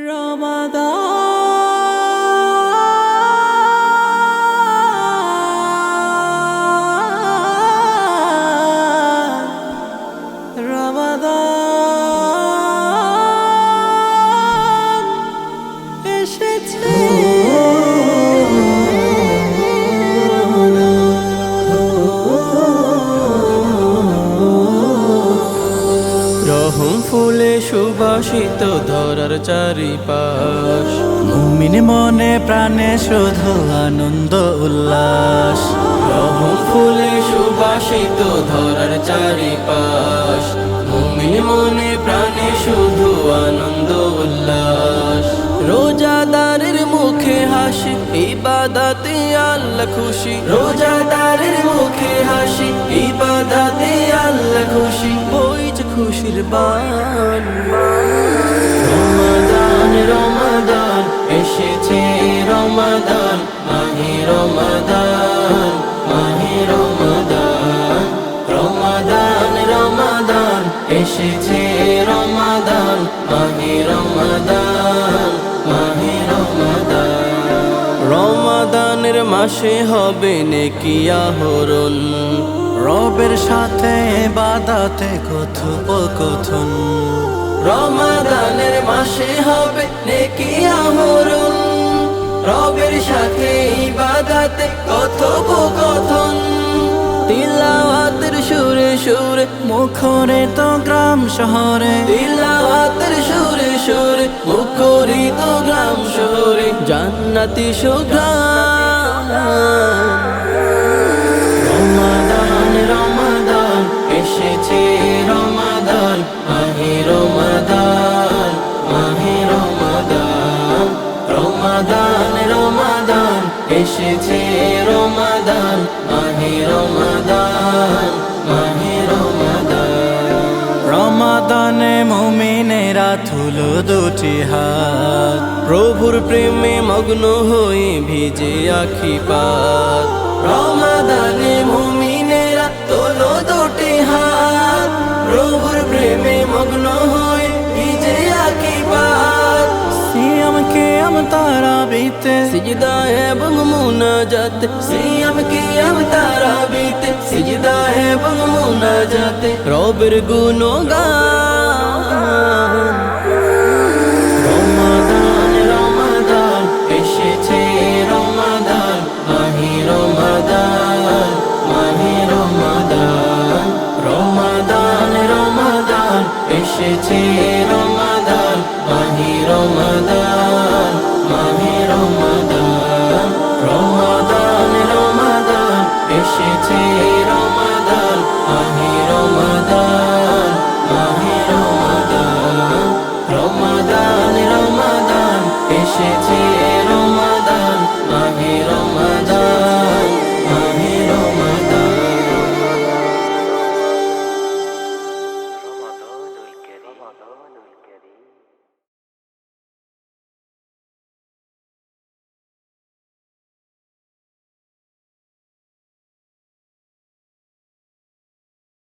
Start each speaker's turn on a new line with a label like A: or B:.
A: রমাদান রমাদান এসেছে। রহম ফুলে সুবাসিত ধরার চারিপাশ, মুমিন মনে প্রাণে শুধু আনন্দ উল্লাস। রহম ফুলে সুবাসিত ধরার চারিপাশ, মুমিন মনে প্রাণে শুধু আনন্দ উল্লাস। রোজাদারের মুখে হাসি, ইবাদতে আল্লাহ খুশি। রোজাদারের মুখে হাসি, ইবাদতে আল্লাহ খুশি। বইছে খুশির বান। রমাদান রমাদান এসেছে, রমাদান মাহে রমাদান মাহে রমাদান। রমাদান রমাদান এসেছে, রমাদান মাহে রমাদান মাহে রমাদান। রমাদানের মাসে হবে নেকি আহরণ, রবের সাথে ইবাদতে কথোপকথন। রমাদানের মাসে হবে নেকি আহরণ, রবের সাথে ইবাদতে কথোপকথন। তিলাওয়াতের সুরে সুরে মুখরিত গ্রাম শহরে, তিলাওয়াতের সুরে সুরে মুখরিত গ্রাম শহরে। জান্নাতি সুঘ্রাণ। রমাদান রমাদান এসেছে, রমাদান মাহে রমাদান মাহে রমাদান। রমাদান রমাদান এসেছে, রমাদান মাহে রমাদান মাহে রমাদান। রমাদানে মুমিনেরা তুলো দুটি হাত, প্রভুর প্রেমে মগ্ন হয়ে ভিজে আখি পাত। রমাদানে মুমিনেরা তোলো দুটি হাত, প্রভুর প্রেমে মগ্ন হয়ে ভিজে আখি পাত। সিয়াম কিয়াম তারাবিতে সিজদা এবং মুনাজাতে, সিয়াম কিয়াম তারাবিতে সিজদা এবং মুনাজাতে রবের গুণগান। রমাদান রমাদান এসেছে, রমাদান মাহে রমাদান মাহে রমাদান। রমাদান রমাদান এসেছে, রমাদান মাহে রমাদান মাহে রমাদান।